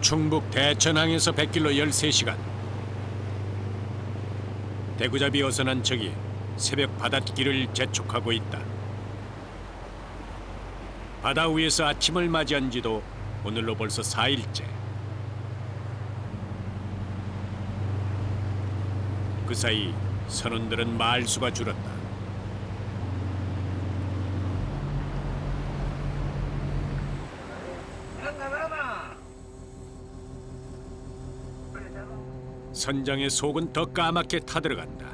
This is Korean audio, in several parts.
충북 대천항에서 뱃길로 13시간. 대구잡이 어선한 척이 새벽 바닷길을 재촉하고 있다. 바다 위에서 아침을 맞이한 지도 오늘로 벌써 4일째. 그 사이 선원들은 말수가 줄었다. 선장의 속은 더 까맣게 타들어간다.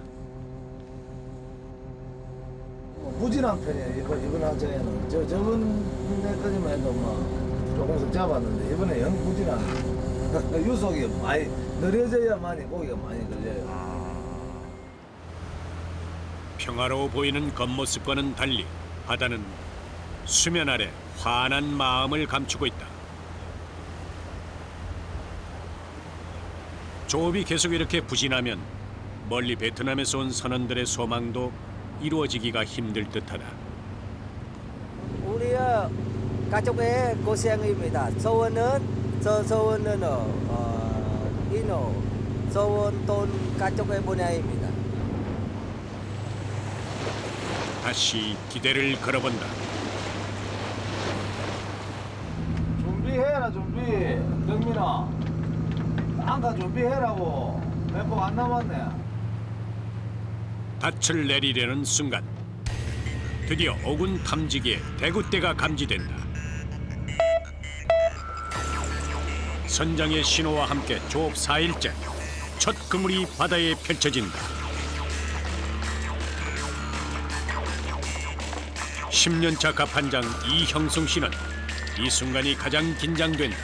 부진한 편이에요. 이번 하자에는 저번 해까지만 해도 뭐 조금씩 잡았는데 이번에 영 부진한 유속이 많이 느려져야만이 고기가 많이 걸려요. 평화로워 보이는 겉모습과는 달리 바다는 수면 아래 환한 마음을 감추고 있다. 조업이 계속 이렇게 부진하면 멀리 베트남에서 온 선원들의 소망도 이루어지기가 힘들 듯하다. 우리 가족의 고생입니다. 서원은 이노 서원 돈 가족의 분야입니다. 다시 기대를 걸어본다. 준비해라 준비. 경민아. 안가 준비해라고. 몇 번 안 남았네. 닻을 내리려는 순간 드디어 오군 탐지기에 대구대가 감지된다. 선장의 신호와 함께 조업 4일째 첫 그물이 바다에 펼쳐진다. 10년차 갑판장 이형승 씨는 이 순간이 가장 긴장된다.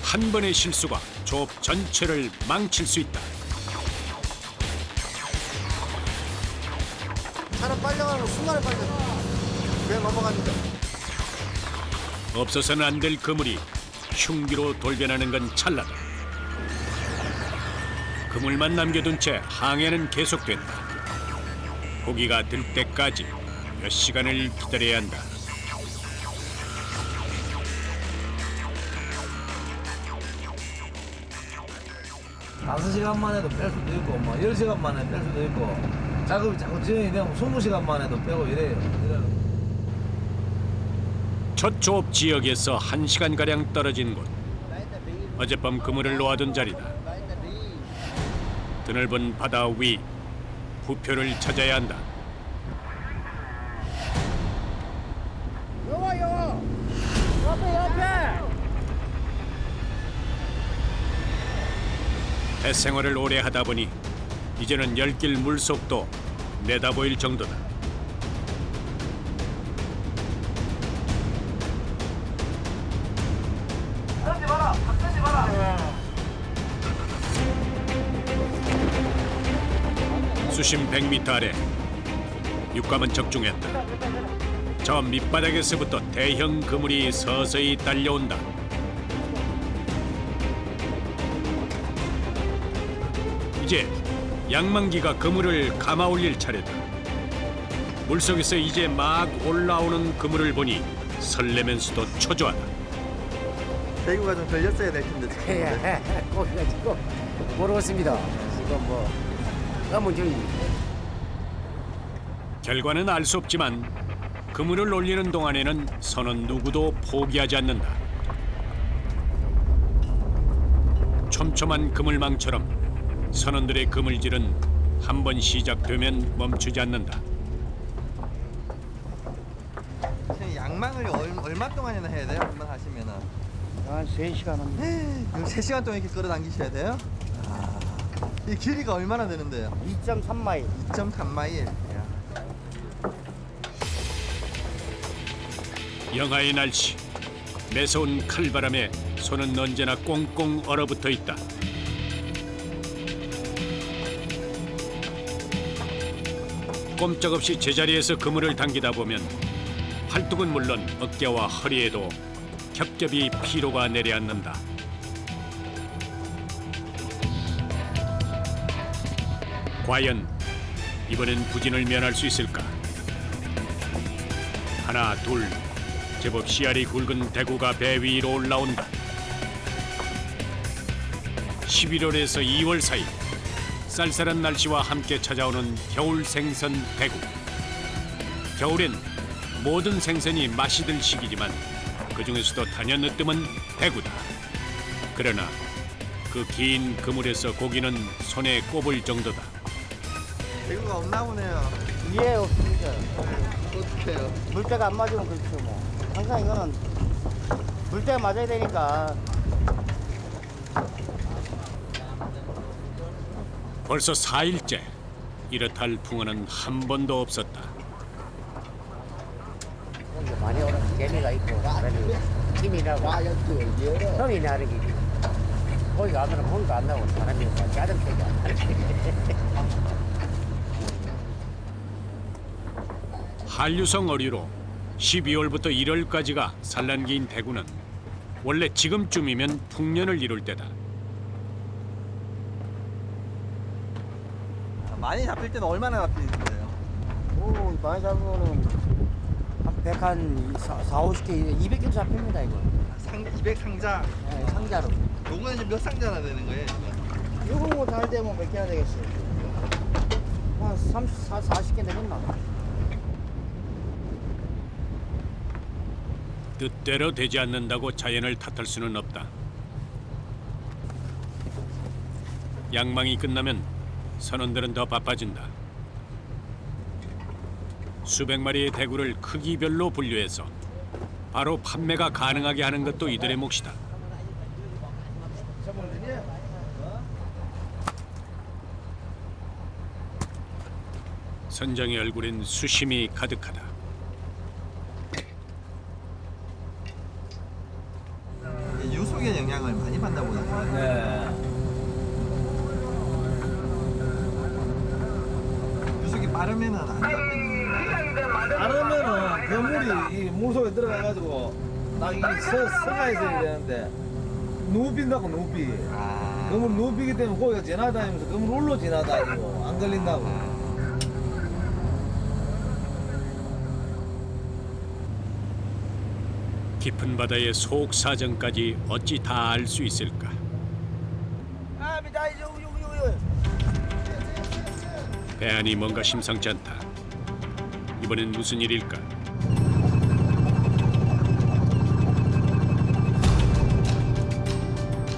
한 번의 실수가 조업 전체를 망칠 수 있다. 차는 빨려가는 순간에 빨려. 그냥 넘어갑니다. 없어서는 안 될 그물이 흉기로 돌변하는 건 찰나다. 그물만 남겨둔 채 항해는 계속된다. 고기가 들 때까지 몇 시간을 기다려야 한다. 5시간 만에도 뺄 수도 있고 뭐 10시간 만에 뺄 수도 있고 작업이 자꾸 진행이 되면 20시간 만에도 빼고 이래요. 첫 조업 지역에서 1시간가량 떨어진 곳. 어젯밤 그물을 놓아둔 자리다. 드넓은 바다 위 부표를 찾아야 한다. 해생활을 오래 하다 보니 이제는 열길 물속도 내다보일 정도다. 수심 100m 아래 육감은 적중했다. 저 밑바닥에서부터 대형 그물이 서서히 딸려온다. 이제 양망기가 그물을 감아 올릴 차례다. 물속에서 이제 막 올라오는 그물을 보니 설레면서도 초조하다. 대구가 좀 걸렸어야 될 텐데. 고기가 지금 모르겠습니다. 지금 뭐 너무 저기 결과는 알 수 없지만 그물을 올리는 동안에는 선원 누구도 포기하지 않는다. 촘촘한 그물망처럼 선원들의 그물질은 한 번 시작되면 멈추지 않는다. 양망을 얼마 동안이나 해야 돼요? 한번 하시면은. 한 3시간은 그럼 3시간 동안 이렇게 끌어당기셔야 돼요? 아, 이 길이가 얼마나 되는데요? 2.3마일. 2.3마일. 영하의 날씨, 매서운 칼바람에 손은 언제나 꽁꽁 얼어붙어 있다. 꼼짝없이 제자리에서 그물을 당기다 보면 팔뚝은 물론 어깨와 허리에도 겹겹이 피로가 내려앉는다. 과연 이번엔 부진을 면할 수 있을까? 하나, 둘, 제법 씨알이 굵은 대구가 배 위로 올라온다. 11월에서 2월 사이 쌀쌀한 날씨와 함께 찾아오는 겨울 생선 대구. 겨울엔 모든 생선이 맛이 들 시기지만 그 중에서도 단연 으뜸은 대구다. 그러나 그 긴 그물에서 고기는 손에 꼽을 정도다. 대구가 없나 보네요. 위에 없습니다. 어떡해요? 물때가 안 맞으면 그렇죠 뭐. 항상 이거는 물때가 맞아야 되니까. 벌써 4일째 이렇다 할 풍어는 한 번도 없었다. 이제 많이 오는 재미가 있고 그러니 힘이 나고 성이 나는 게 거기가 안 나면 거기가 안 나고 사람이 짜증되게 안 나지. 한류성 어류로 12월부터 1월까지가 산란기인 대구는 원래 지금쯤이면 풍년을 이룰 때다. 많이 잡힐 때는 얼마나 잡히는 거예요? 오, 많이 잡으면은 한 100, 한 4, 50개, 200개 잡힙니다, 이거. 200 상자. 네, 상자로. 요거는 이제 몇 상자나 되는 거예요? 이거 뭐 잘 되면 몇 개나 되겠어요? 한 30, 40개 되겠나? 뜻대로 되지 않는다고 자연을 탓할 수는 없다. 양망이 끝나면 선원들은 더 바빠진다. 수백 마리의 대구를 크기별로 분류해서 바로 판매가 가능하게 하는 것도 이들의 몫이다. 선장의 얼굴엔 수심이 가득하다. 유속의 영향을 많이 받나 보다. 네. 유속이 빠르면은 안 잡히는. 나르면은 그물이 이 물속에 들어가가지고 딱 이게 서가 있어야 되는데 누빈다고 누비. 아. 그물 누비기 때문에 고기가 지나다니면서 그물 울로 지나다니고 안 걸린다고. 깊은 바다의 속 사정까지 어찌 다 알 수 있을까? 배 안이 뭔가 심상치 않다. 이번엔 무슨 일일까?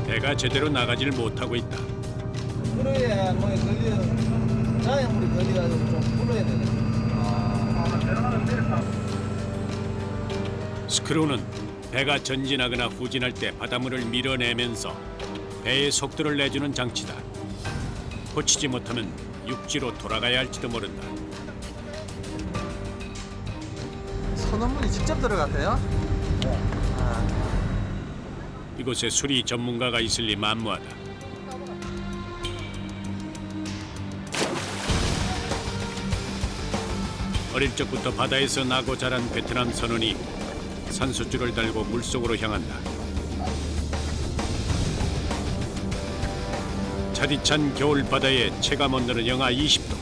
배가 제대로 나가질 못하고 있다. 프로에 뭐 걸려 자연물이 걸려가지고 좀 풀어야 되네. 스크루는 배가 전진하거나 후진할 때 바닷물을 밀어내면서 배의 속도를 내주는 장치다. 고치지 못하면 육지로 돌아가야 할지도 모른다. 선원분이 직접 들어가세요? 아. 이곳에 수리 전문가가 있을 리 만무하다. 어릴 적부터 바다에서 나고 자란 베트남 선원이 산소줄을 달고 물속으로 향한다. 차디찬 겨울 바다의 체감 온도는 영하 20도.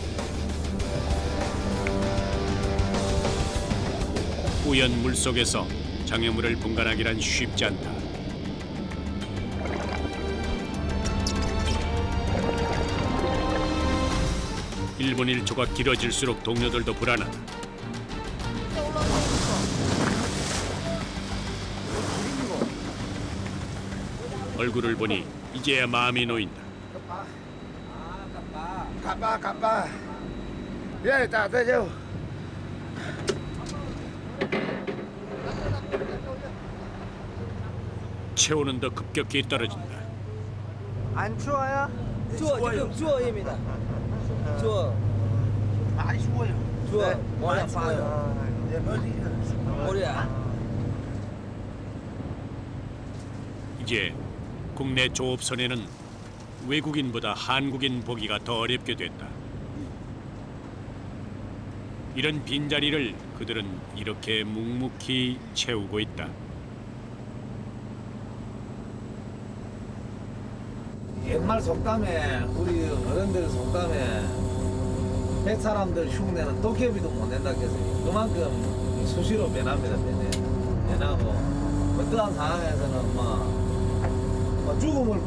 뿌연 물속에서 장애물을 분간하기란 쉽지 않다. 일 분 1초가 길어질수록 동료들도 불안하다. 얼굴을 보니 이제야 마음이 놓인다. 가빠. 야, 따뜻해져. 체온은 더 급격히 떨어진다. 안 추워요? 지금 추워입니다. 추워. 많이 추워요. 추워. 네, 머리 많이 아파요. 추워요. 머리야. 이제 국내 조업선에는 외국인보다 한국인 보기가 더 어렵게 됐다. 이런 빈자리를 그들은 이렇게 묵묵히 채우고 있다. 옛말 속담에 우리 어른들 속담에 100사람들 흉내는 도깨비도 못 낸다 했어요. 그만큼 수시로 변합니다. 변하고 어떠한 상황에서는 뭐 죽음을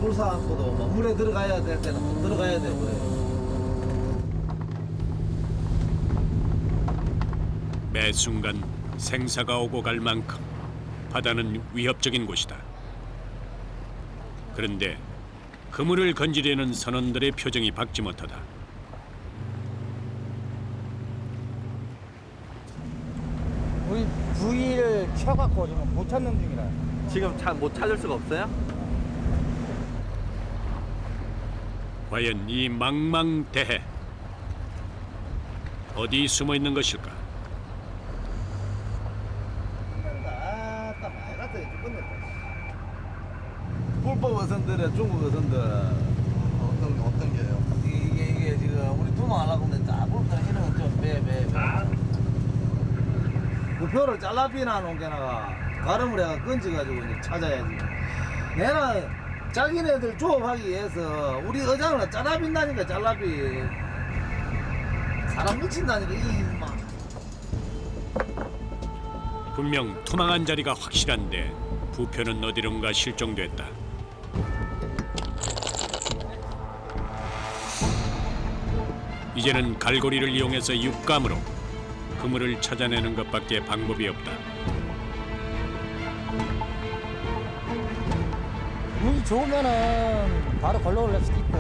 불사안고도 뭐 물에 들어가야 될 때는 또 들어가야 되고 그래요. 매 순간 생사가 오고 갈 만큼 바다는 위협적인 곳이다. 그런데 그물을 건지려는 선원들의 표정이 밝지 못하다. 우리 부위를 쳐갖고 지금 못 찾는 중이라. 지금 못 찾을 수가 없어요? 과연 이 망망대해 어디 숨어 있는 것일까? 아따 많이 갔다 죽겠네. 불법 어선들은 중국 어선들 어떤 게요? 이게 지금 우리 두마하려고 하는데 다 불법 이런 좀배 그 표를 잘라비나 놓은 게나가 가름을 해가 건져가지고 이제 찾아야지. 내는 자기네들 조업하기 위해서 우리 의장을 잘라빈다니까 잘라비 사람 미친다니까 이 막. 분명 투망한 자리가 확실한데 부표는 어디론가 실종됐다. 이제는 갈고리를 이용해서 육감으로 그물을 찾아내는 것밖에 방법이 없다. 운이 좋으면은 바로 걸러 올릴 수도 있고.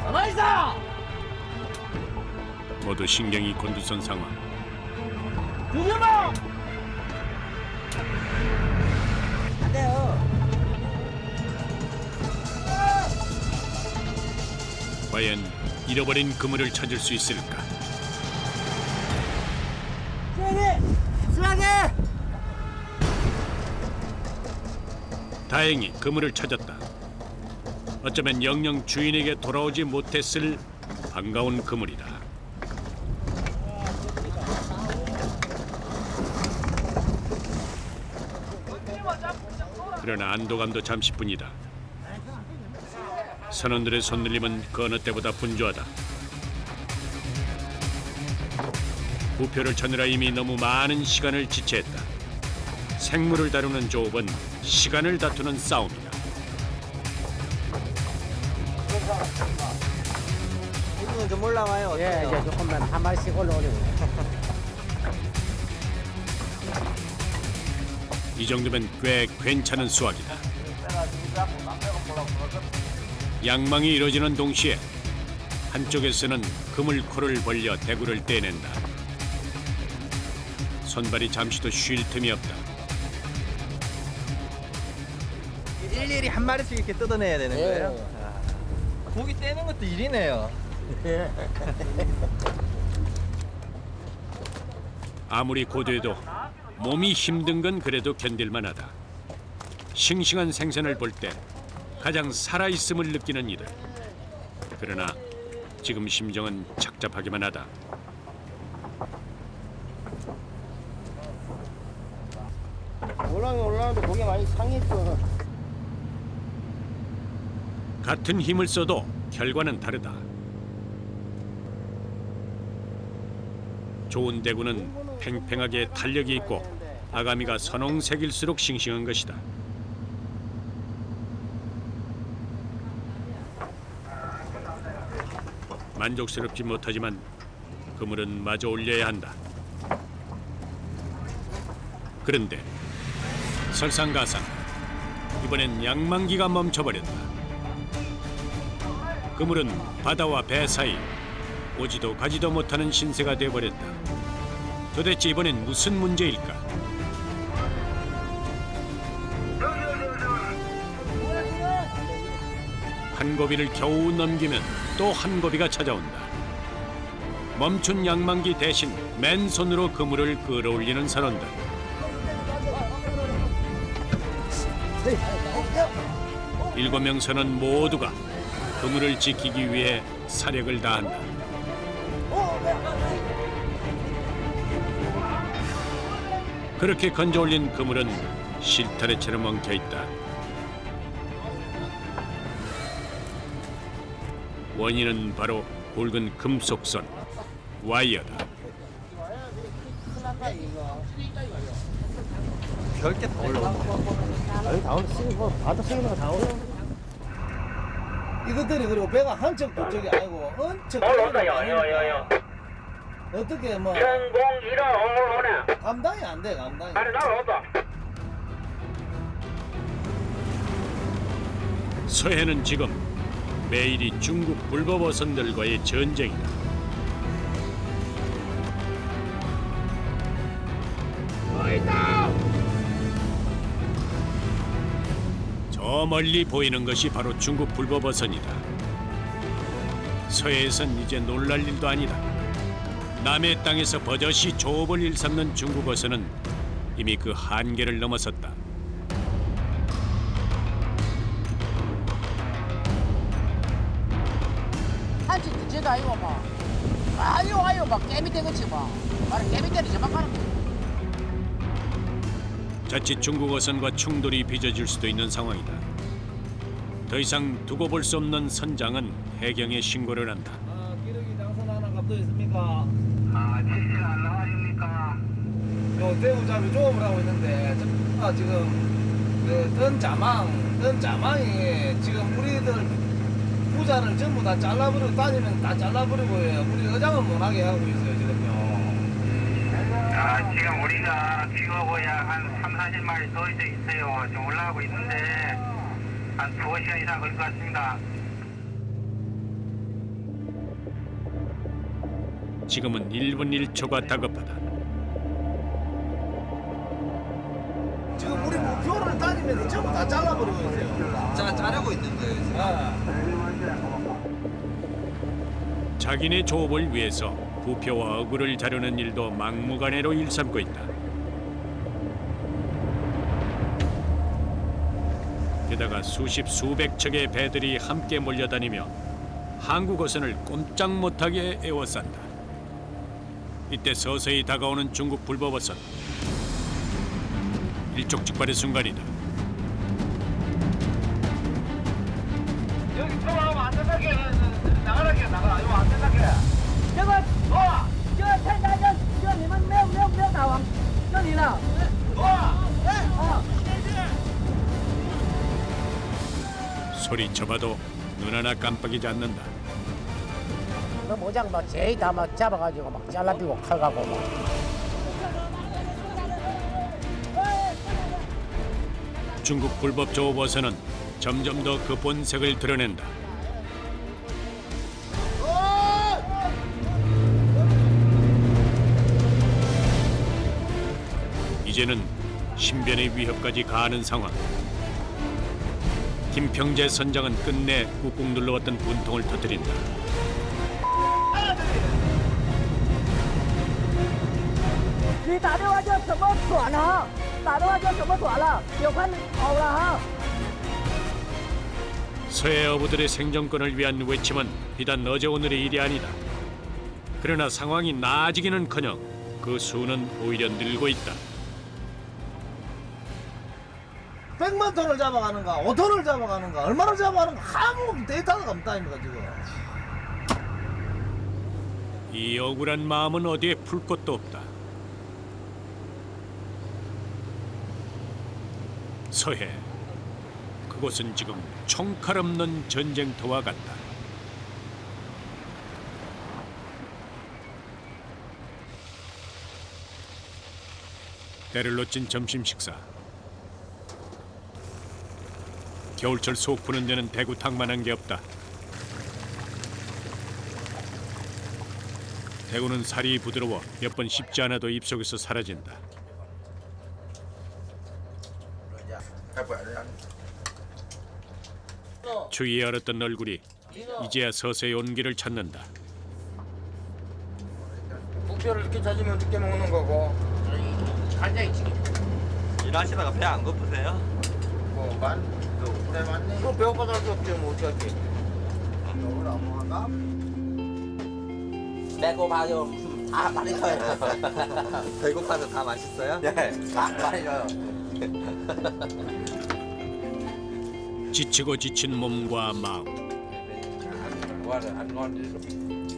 가만있어! 모두 신경이 곤두선 상황. 두개만! 안 돼요. 과연 잃어버린 그물을 찾을 수 있을까? 수락해! 다행히 그물을 찾았다. 어쩌면 영영 주인에게 돌아오지 못했을 반가운 그물이다. 그러나 안도감도 잠시뿐이다. 선원들의 손놀림은 그 어느 때보다 분주하다. 부표를 찾느라 이미 너무 많은 시간을 지체했다. 생물을 다루는 조업은 시간을 다투는 싸움이다. 이분은 좀 올라와요. 예, 어때요? 이제 조금만 한 마리씩 올라오려고. 이 정도면 꽤 괜찮은 수확이다. 양망이 이뤄지는 동시에 한쪽에서는 그물코를 벌려 대구를 떼낸다. 손발이 잠시도 쉴 틈이 없다. 일일이 한 마리씩 이렇게 뜯어내야 되는 거예요? 아, 고기 떼는 것도 일이네요. 아무리 고돼도 몸이 힘든 건 그래도 견딜만하다. 싱싱한 생선을 볼 때 가장 살아있음을 느끼는 이들. 그러나 지금 심정은 착잡하기만 하다. 올라오는데 고기 많이 상했어. 같은 힘을 써도 결과는 다르다. 좋은 대구는 팽팽하게 탄력이 있고 아가미가 선홍색일수록 싱싱한 것이다. 만족스럽지 못하지만 그물은 마저 올려야 한다. 그런데 설상가상 이번엔 양망기가 멈춰버렸다. 그물은 바다와 배 사이 오지도 가지도 못하는 신세가 돼버렸다. 도대체 이번엔 무슨 문제일까? 한 고비를 겨우 넘기면 또 한 고비가 찾아온다. 멈춘 양망기 대신 맨손으로 그물을 끌어올리는 선원들. 일곱 명 선원 모두가 그물을 지키기 위해 사력을 다한다. 그렇게 건져 올린 그물은 실타래처럼 엉켜 있다. 원인은 바로 굵은 금속선 와이어다. 별게 다 올라오네. 아니 다 오늘 쓰는 거 봐도 쓰는 거 다 오늘. 이것들이 그리고 배가 한척 두 척이 아니고 엄청 어떻게 뭐 감당이 안 돼, 감당이. 서해는 지금 매일이 중국 불법 어선들과의 전쟁이다. 저 멀리 보이는 것이 바로 중국 불법 어선이다. 서해에선 이제 놀랄 일도 아니다. 남의 땅에서 버젓이 조업을 일삼는 중국 어선은 이미 그 한계를 넘어섰다. 한치 두째도 아니고 막 아유 막 깨미 되겠지 막 바로 깨미 때리 저만 가는 거야. 자칫 중국 어선과 충돌이 빚어질 수도 있는 상황이다. 더 이상 두고 볼 수 없는 선장은 해경에 신고를 한다. 기러기 장선 하나 값도 있습니까? 지시 안 나와줍니까? 요 대우잡이 조업을 하고 있는데 지금 뜬 자망이 지금 우리들 부자를 전부 다 잘라버리고 다니면 다 잘라버리고 우리 의장은 못하게 하고 있어요 지금요. 지금 우리가 귀하고 약 한 30마리 더 있어요. 지금 올라가고 있는데 한 2시간 이상 걸릴 것 같습니다. 지금은 1분 1초가 다급하다. 지금 우리 목표를 다니면서 전부 다 잘라버리고 있어요. 자르고 있는 거예요, 지금. 자기네 조업을 위해서 부표와 어구를 자르는 일도 막무가내로 일삼고 있다. 게다가 수십 수백 척의 배들이 함께 몰려다니며 한국 어선을 꼼짝 못하게 에워싼다. 이때 서서히 다가오는 중국 불법 어선. 일촉즉발의 순간이다. 여기 들어가면 안 된다게 나가라게 나가. 이거 안 된다게. 这个这个太大这你们没有打完，这里了。소리 쳐봐도 눈 하나 깜빡이지 않는다. 그 모장 막 제이 다 막 잡아가지고 막 잘라비고 칼 가고 막. 중국 불법 조업 어선은 점점 더 그 본색을 드러낸다. 이제는 신변의 위협까지 가하는 상황. 김평재 선장은 끝내 꾹꾹 눌러왔던 분통을 터뜨린다. 你打电话叫什么短啊？打电话叫什么短了？有快跑了哈。 서해 어부들의 생존권을 위한 외침은 비단 어제 오늘의 일이 아니다. 그러나 상황이 나아지기는커녕 그 수는 오히려 늘고 있다. 100만 톤을 잡아가는가, 5톤을 잡아가는가, 얼마나 잡아가는가 아무 데이터가 없다 아닙니까 지금. 이 억울한 마음은 어디에 풀 곳도 없다. 서해, 그곳은 지금 총칼 없는 전쟁터와 같다. 때를 놓친 점심 식사. 겨울철 속 푸는 데는 대구탕만한 게 없다. 대구는 살이 부드러워 몇 번 씹지 않아도 입속에서 사라진다. 추위에 얼었던 얼굴이 이제야 서서히 온기를 찾는다. 목표를 이렇게 찾으면 어떻게 먹는 거고? 앉아있지. 일하시다가 배 안 고프세요? 이거 배고파서 할 수 없지 뭐 어떻게 배고파요. 다 많이 줘요. 배고파서 다 맛있어요? 네, 다 많이 줘요. 지치고 지친 몸과 마음,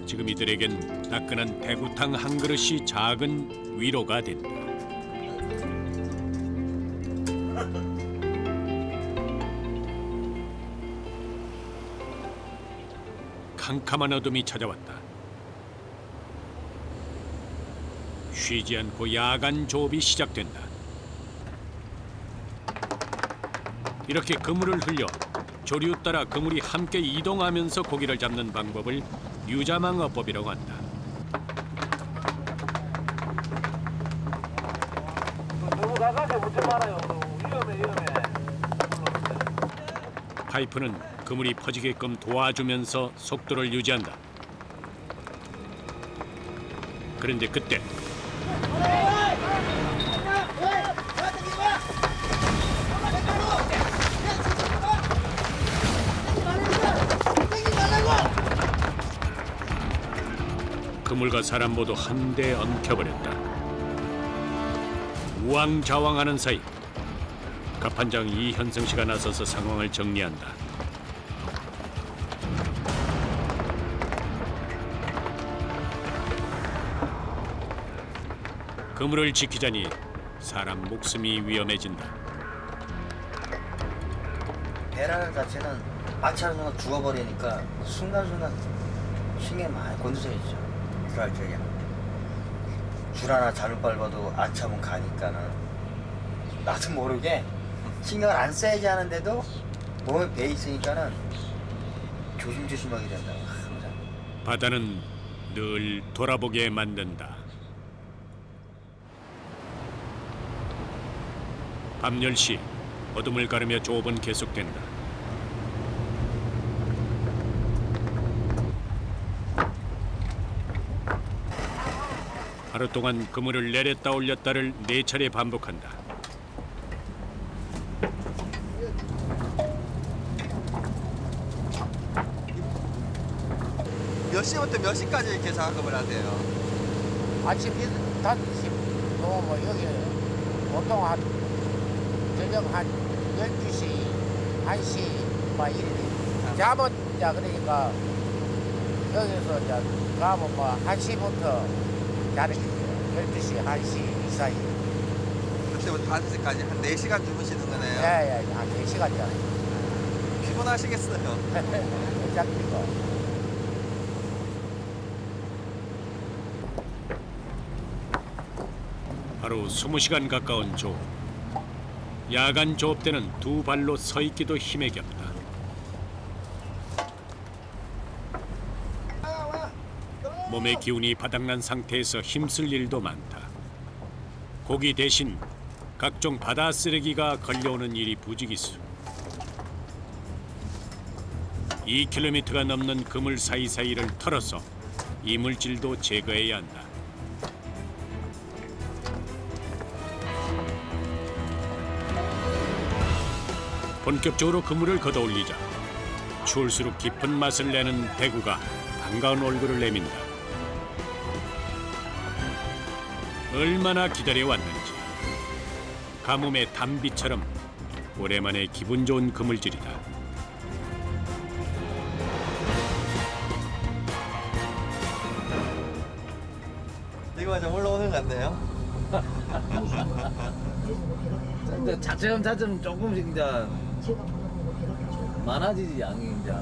지금 이들에겐 따끈한 대구탕 한 그릇이 작은 위로가 된다. 캄캄한 어둠이 찾아왔다. 쉬지 않고 야간 조업이 시작된다. 이렇게 그물을 흘려 조류 따라 그물이 함께 이동하면서 고기를 잡는 방법을 유자망어법이라고 한다. 너무 가까이 붙지 말아요. 위험해. 파이프는 그물이 퍼지게끔 도와주면서 속도를 유지한다. 그런데 그때 그물과 사람 모두 한데 엉켜버렸다. 우왕좌왕하는 사이 갑판장 이현승 씨가 나서서 상황을 정리한다. 그물을 지키자니 사람 목숨이 위험해진다. 배라는 자체는 마찰로 죽어버리니까 순간순간 신경이 많이 곤두서 있죠. 그럴 적이야. 줄 하나 잘못 밟아도 아차면 가니까는 나도 모르게 신경을 안 써야지 하는데도 몸에 배 있으니까는 조심조심하게 된다. 항상. 바다는 늘 돌아보게 만든다. 밤 10시 어둠을 가르며 조업은 계속된다. 하루 동안 그물을 내렸다 올렸다를 4차례 반복한다. 몇 시부터 몇 시까지 이렇게 작업을 하세요? 아침 5시 뭐 여기 보통 한 저녁 한 12시, 1시 막 이래. 잠은 자 그러니까 여기서 이제 가면 뭐 1시부터 자는 거예요. 12시, 1시 이 사이. 그때부터 5시까지 한 4시간 주무시는 거네요? 예, 한 3시간 자요. 피곤하시겠어요? 어차피고. 하루 20시간 가까운 조업. 야간 조업 때는 두 발로 서 있기도 힘에 겹다. 몸의 기운이 바닥난 상태에서 힘쓸 일도 많다. 고기 대신 각종 바다 쓰레기가 걸려오는 일이 부지기수. 2km가 넘는 그물 사이사이를 털어서 이물질도 제거해야 한다. 본격적으로 그물을 걷어올리자 추울수록 깊은 맛을 내는 대구가 반가운 얼굴을 내민다. 얼마나 기다려왔는지 가뭄의 단비처럼 오랜만에 기분 좋은 그물질이다. 이거 좀 올라오는 것 같네요. 차츰 조금씩 이제 많아지지 양이 이제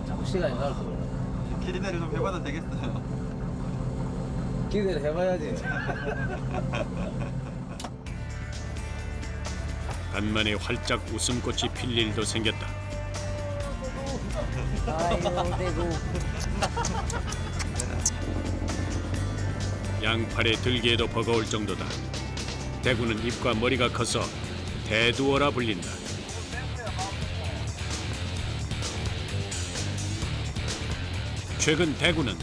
자꾸 시간이 갈수록 기린내를 좀 해봐도 되겠어요. 기대를 해봐야지. 간만에 활짝 웃음꽃이 필 일도 생겼다. 아이고 대구. 양팔에 들기에도 버거울 정도다. 대구는 입과 머리가 커서 대두어라 불린다. 최근 대구는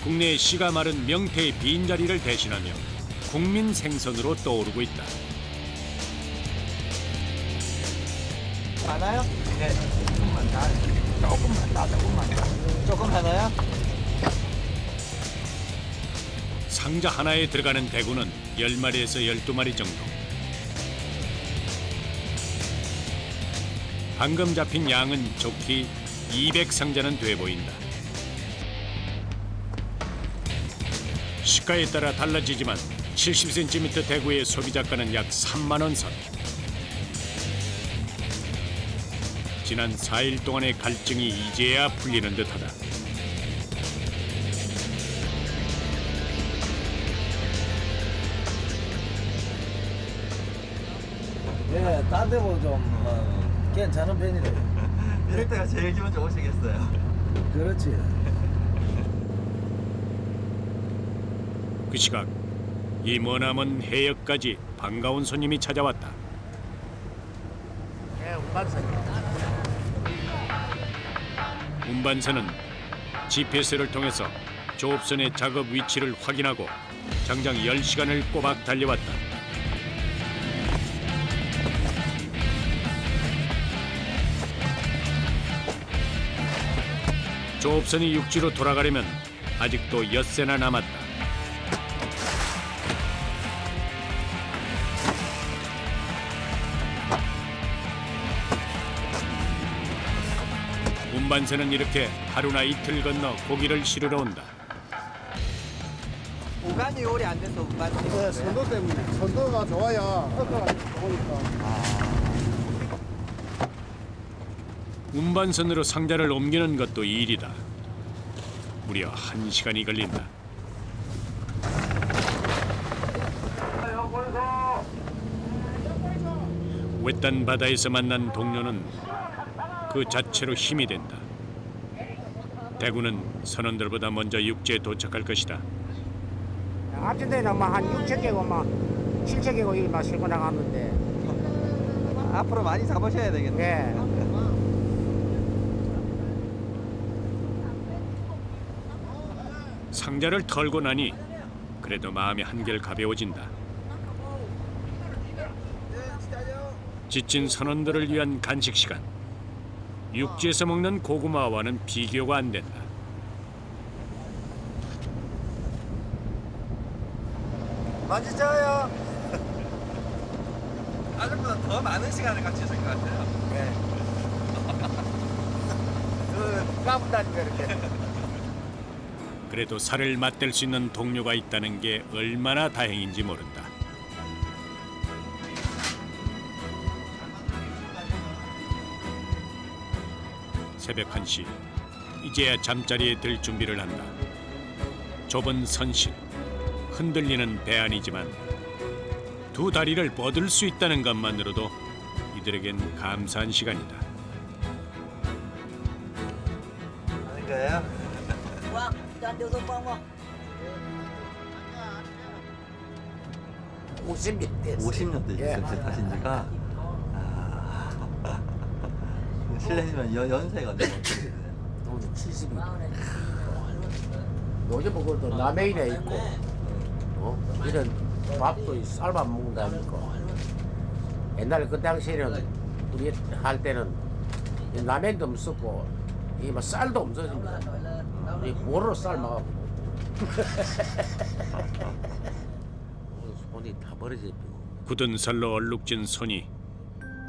국내의 씨가 마른 명태의 빈자리를 대신하며 국민 생선으로 떠오르고 있다. 많아요? 네. 조금만 더. 조금만 더. 조금 하나요? 상자 하나에 들어가는 대구는 10마리에서 12마리 정도. 방금 잡힌 양은 좋기 200상자는 돼 보인다. 시가에 따라 달라지지만 70cm 대구의 소비자가는 약 3만 원 선. 지난 4일 동안의 갈증이 이제야 풀리는 듯하다. 예, 딴 데보다 좀 괜찮은 편이래요. 이럴 때가 제일 기분 좋으시겠어요. 그렇지. 그 시각 이 머나먼 해역까지 반가운 손님이 찾아왔다. 예, 운반선입니다. 운반선은 GPS를 통해서 조업선의 작업 위치를 확인하고 장장 10시간을 꼬박 달려왔다. 조업선이 육지로 돌아가려면 아직도 엿새나 남았다. 운반선은 이렇게 하루나 이틀 건너 고기를 실으러 온다. 보관이 오래 안 돼서 운반이. 네, 선도 때문에. 선도가 좋아야 어깨가 좋으니까. 운반선으로 상자를 옮기는 것도 일이다. 무려 1시간이 걸린다. 외딴 바다에서 만난 동료는 그 자체로 힘이 된다. 대구는 선원들보다 먼저 육지에 도착할 것이다. 앞전 때는 한 6,000개고 7,000개고 이막 싣고 나갔는데. 앞으로 많이 잡으셔야 되겠네. 예. 상자를 털고 나니 그래도 마음이 한결 가벼워진다. 지친 선원들을 위한 간식 시간. 육지에서 먹는 고구마와는 비교가 안 된다. 맛있어요. 아들보다 더 많은 시간을 같이 있을 것 같아요. 네. 까분다니까 이렇게. 그래도 살을 맞댈 수 있는 동료가 있다는 게 얼마나 다행인지 모른다. 새벽 1시, 이제야 잠자리에 들 준비를 한다. 좁은 선실, 흔들리는 배 안이지만 두 다리를 뻗을 수 있다는 것만으로도 이들에겐 감사한 시간이다. 아닌가요? Vâng, cho anh đưa xung phong không? 50년 됐어요. 50년 되셨어요, 타신 지가. 실례지만 연세가 어떻게 되세요? 우리 70이. 요즘 그것도 남해인에 있고, 이런 밥도 쌀밥 먹는다니까. 옛날에 그 당시에는 우리 할 때는 라면도 없었고, 이 뭐 쌀도 없었습니다. 우리 고로 쌀 먹고. 손이 다 버려져. 굳은 살로 얼룩진 손이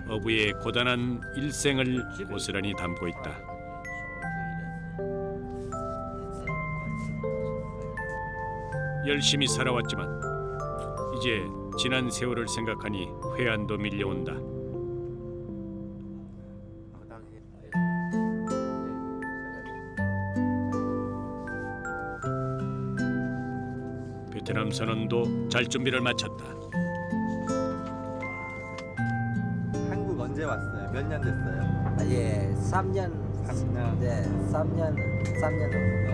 어부의 고단한 일생을 고스란히 담고 있다. 열심히 살아왔지만 이제 지난 세월을 생각하니 회한도 밀려온다. 베트남 선원도 잘 준비를 마쳤다. 한국 언제 왔어요? 몇 년 됐어요? 예, 3년. 3년. 네, 3년 정도.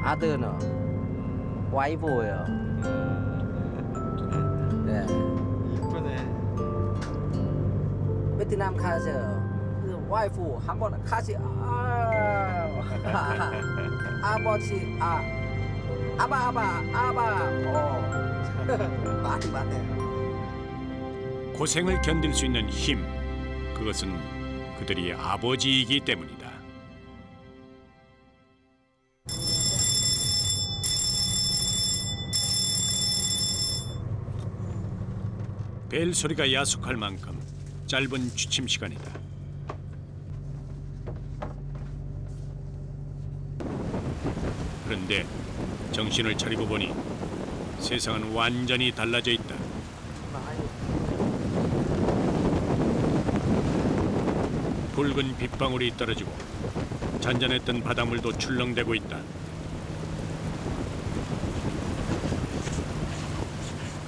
아들은 와이프예요. 네. 이쁘네. 베트남 가서 그 와이프 한번 같이 아버지 아바 많이 고생을 견딜 수 있는 힘, 그것은 그들이 아버지이기 때문이다. 벨 소리가 야속할 만큼 짧은 취침 시간이다. 그런데 정신을 차리고 보니 세상은 완전히 달라져 있다. 붉은 빗방울이 떨어지고 잔잔했던 바닷물도 출렁대고 있다.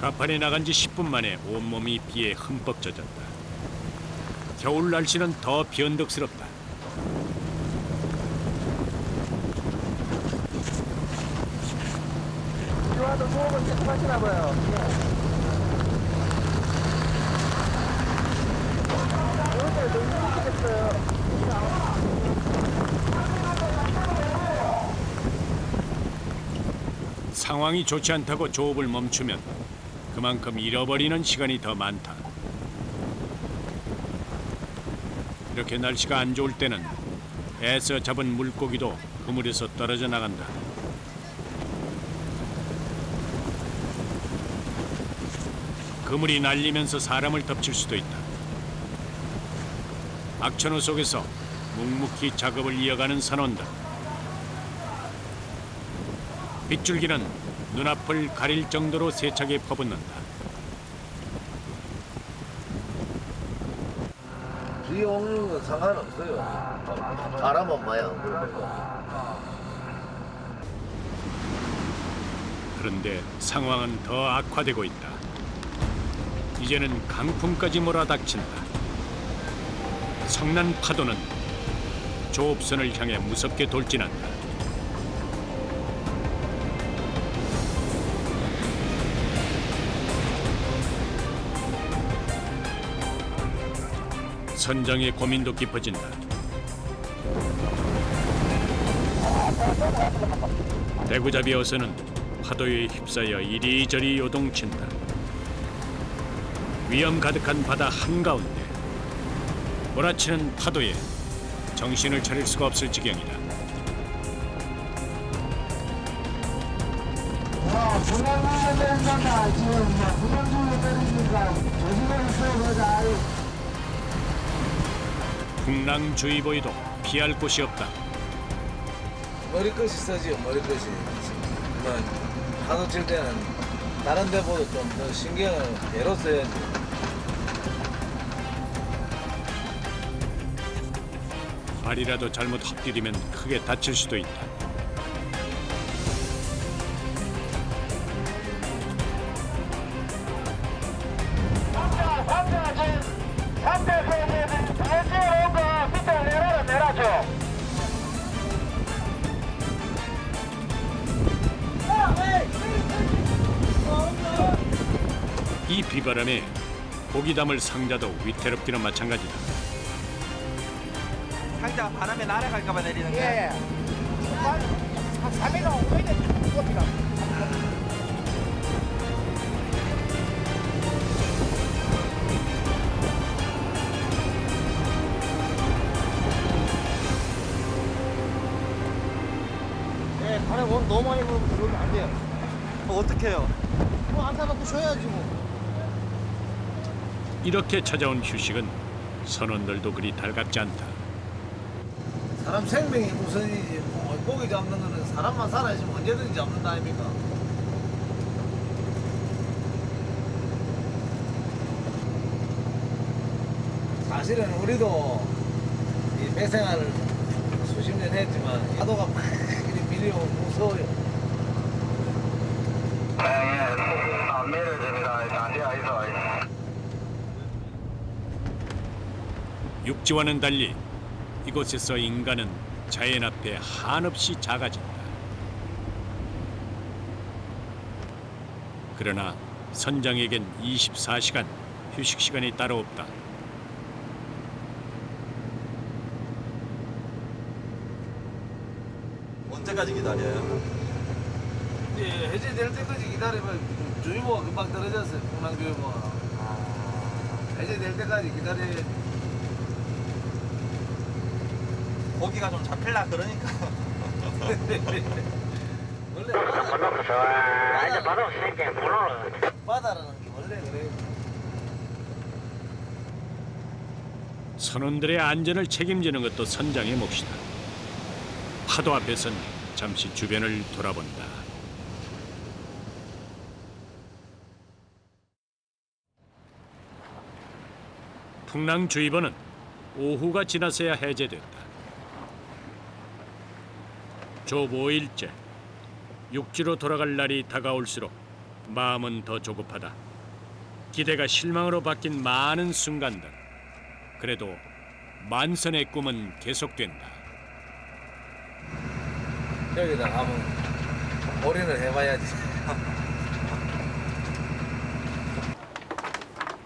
가판에 나간 지 10분 만에 온몸이 비에 흠뻑 젖었다. 겨울 날씨는 더 변덕스럽다. 비와도 수업은 계속 하시나 봐요. 오늘 너무 힘들겠어요. 상황이 좋지 않다고 조업을 멈추면 그만큼 잃어버리는 시간이 더 많다. 이렇게 날씨가 안 좋을 때는 애써 잡은 물고기도 그물에서 떨어져 나간다. 그물이 날리면서 사람을 덮칠 수도 있다. 악천후 속에서 묵묵히 작업을 이어가는 선원들. 빗줄기는 눈앞을 가릴 정도로 세차게 퍼붓는다. 비 오는 건 상관없어요. 바람은 뭐야. 그런데 상황은 더 악화되고 있다. 이제는 강풍까지 몰아닥친다. 성난 파도는 조업선을 향해 무섭게 돌진한다. 선장의 고민도 깊어진다. 대구잡이 어선은 파도에 휩싸여 이리저리 요동친다. 위험 가득한 바다 한가운데 몰아치는 파도에 정신을 차릴 수가 없을 지경이다. 분양주에 때린다. 지금 분양주에 때리니까 조심을 써보자. 풍랑주의보에도 피할 곳이 없다. 머리끝이 써지요, 머리끝이. 파도 칠 때는 다른 데보다 좀 더 신경을 배로 써야지. 발이라도 잘못 헛디디면 크게 다칠 수도 있다. 이 비바람에 고기 담을 상자도 위태롭기는 마찬가지다. 상자 바람에 날아갈까봐 내리는 거야. 예. 3일은 왜 이래? 꽃이라. 예, 바람 너무 많이 불면 그러면 안 돼요. 어떻게 해요? 뭐 안 타갖고 쉬어야지 뭐. 이렇게 찾아온 휴식은 선원들도 그리 달갑지 않다. 사람 생명이 우선이지. 뭐 고기 잡는 거는 사람만 살아야지 언제든지 잡는다 아닙니까? 사실은 우리도 이 배생활을 수십 년 했지만 파도가 막 이렇게 밀려오면 무서워요. 안 내려집니다. 앉아 있어. 육지와는 달리 이곳에서 인간은 자연 앞에 한없이 작아진다. 그러나 선장에겐 24시간 휴식 시간이 따로 없다. 언제까지 기다려요? 이제 해제될 때까지 기다리면 주의보가 금방 떨어졌어요. 풍랑주의보가. 해제될 때까지 기다려야지. 고기가 좀 잡힐라 그러니까. 원래 바다라는 게 원래 그래요. 선원들의 안전을 책임지는 것도 선장의 몫이다. 파도 앞에선 잠시 주변을 돌아본다. 풍랑주의보는 오후가 지나서야 해제됐다. 조 5일째, 육지로 돌아갈 날이 다가올수록 마음은 더 조급하다. 기대가 실망으로 바뀐 많은 순간들. 그래도 만선의 꿈은 계속된다. 여기다 가면 올인을 해봐야지.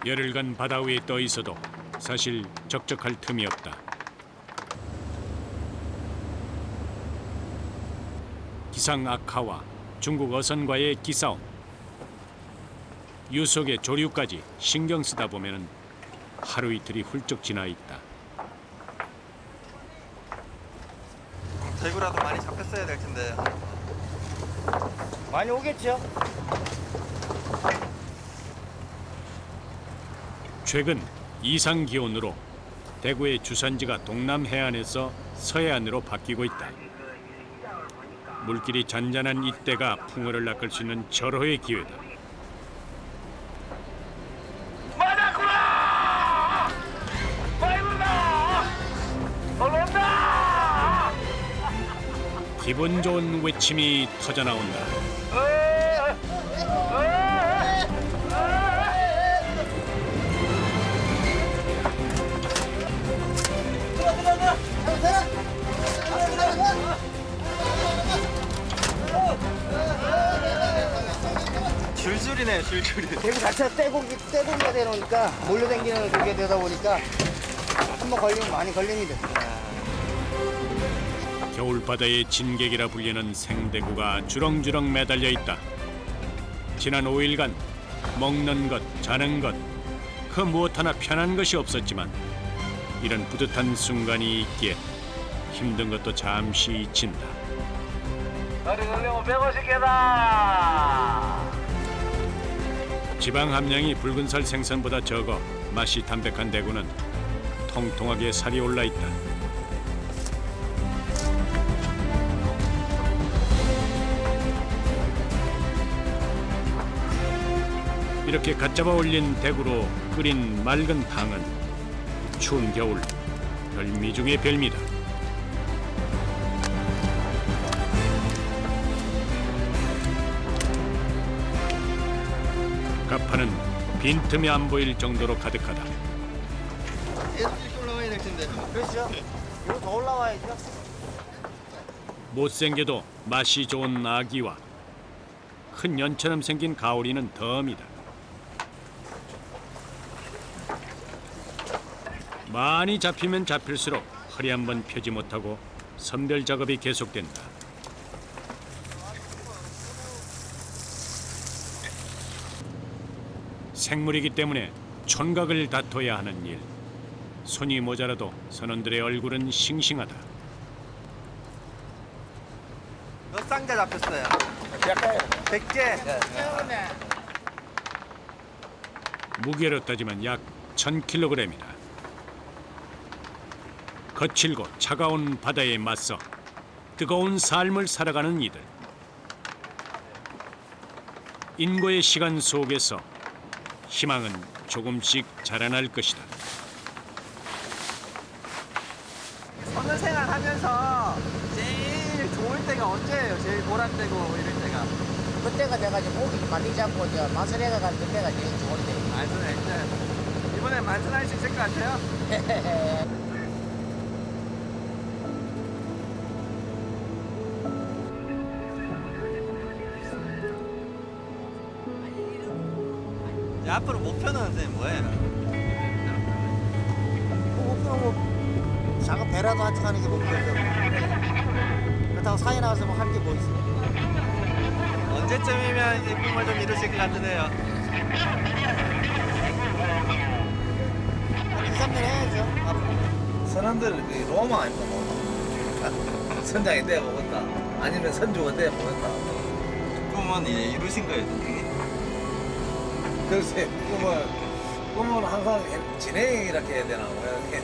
열흘간 바다 위에 떠 있어도 사실 적적할 틈이 없다. 기상 악화와 중국 어선과의 기싸움, 유속의 조류까지 신경 쓰다 보면은 하루 이틀이 훌쩍 지나 있다. 대구라도 많이 잡혔어야 될 텐데. 많이 오겠죠? 최근 이상 기온으로 대구의 주산지가 동남 해안에서 서해안으로 바뀌고 있다. 물길이 잔잔한 이때가 풍어를 낚을 수 있는 절호의 기회다. 기분 좋은 외침이 터져 나온다. 줄줄이네요, 줄줄이. 대구 자체가 떼고기가 되놓으니까 몰려다니는 그게 되다 보니까 한번 걸리면 많이 걸립니다. 겨울바다의 진객이라 불리는 생대구가 주렁주렁 매달려 있다. 지난 5일간 먹는 것, 자는 것, 그 무엇 하나 편한 것이 없었지만 이런 뿌듯한 순간이 있기에 힘든 것도 잠시 잊힌다. 머리 걸리면 150개다. 지방 함량이 붉은살 생선보다 적어 맛이 담백한 대구는 통통하게 살이 올라 있다. 이렇게 갓 잡아 올린 대구로 끓인 맑은 탕은 추운 겨울 별미 중의 별미다. 가파는 빈틈이 안 보일 정도로 가득하다. 계속 이렇게 올라가야 될 텐데. 그렇죠? 이거 더 올라와야죠. 못생겨도 맛이 좋은 아기와 큰 연처럼 생긴 가오리는 덤이다. 많이 잡히면 잡힐수록 허리 한번 펴지 못하고 선별 작업이 계속된다. 생물이기 때문에 촌각을 다퉈야 하는 일. 손이 모자라도 선원들의 얼굴은 싱싱하다. 몇 상자 잡혔어요? 100개. 무게로 따지면 약 1000kg이다. 거칠고 차가운 바다에 맞서 뜨거운 삶을 살아가는 이들. 인고의 시간 속에서 희망은 조금씩 자라날 것이다. 선을 생활하면서 제일 좋을 때가 언제예요? 제일 보람되고 이럴 때가. 그때가 내가 이제 고기 많이 잡고 이제 마술회가 간 그때가 제일 좋은데. 만선할 때. 이번에 만선할 수 있을 것 같아요? 이제 앞으로 목표는 선생님 뭐예요? 뭐 작은 배라도 한척 하는 게 목표죠. 그렇다고 산에 나가서 뭐 할 게 뭐 있어요? 언제쯤이면 이제 꿈을 좀 이루실 것 같으네요. 한 2, 3년 해야죠. 앞으로. 선원들 그 로마 아닙니까? 로마. 선장이 떼어 먹었다. 아니면 선주가 떼어 먹었다. 꿈은 이제 이루신 거예요, 선생님? 글쎄, 꿈은 항상 진행 이렇게 해야 되나 뭐 이렇게.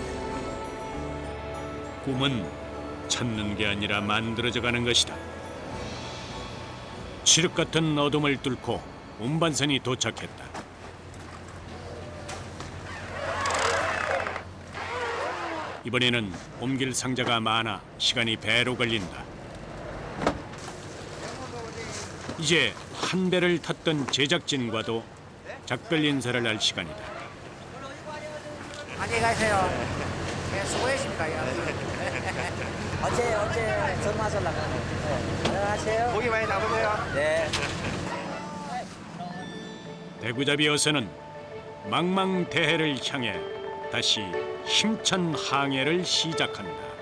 꿈은 찾는 게 아니라 만들어져 가는 것이다. 칠흑 같은 어둠을 뚫고 운반선이 도착했다. 이번에는 옮길 상자가 많아 시간이 배로 걸린다. 이제 한 배를 탔던 제작진과도 작별 인사를 할 시간이다. 안녕히 가세요. 네, 수고했습니다. 어제 전화하셨나요? 안녕하세요. 고기 많이 잡으세요. 네. 대구잡이 어선은 망망대해를 향해 다시 힘찬 항해를 시작한다.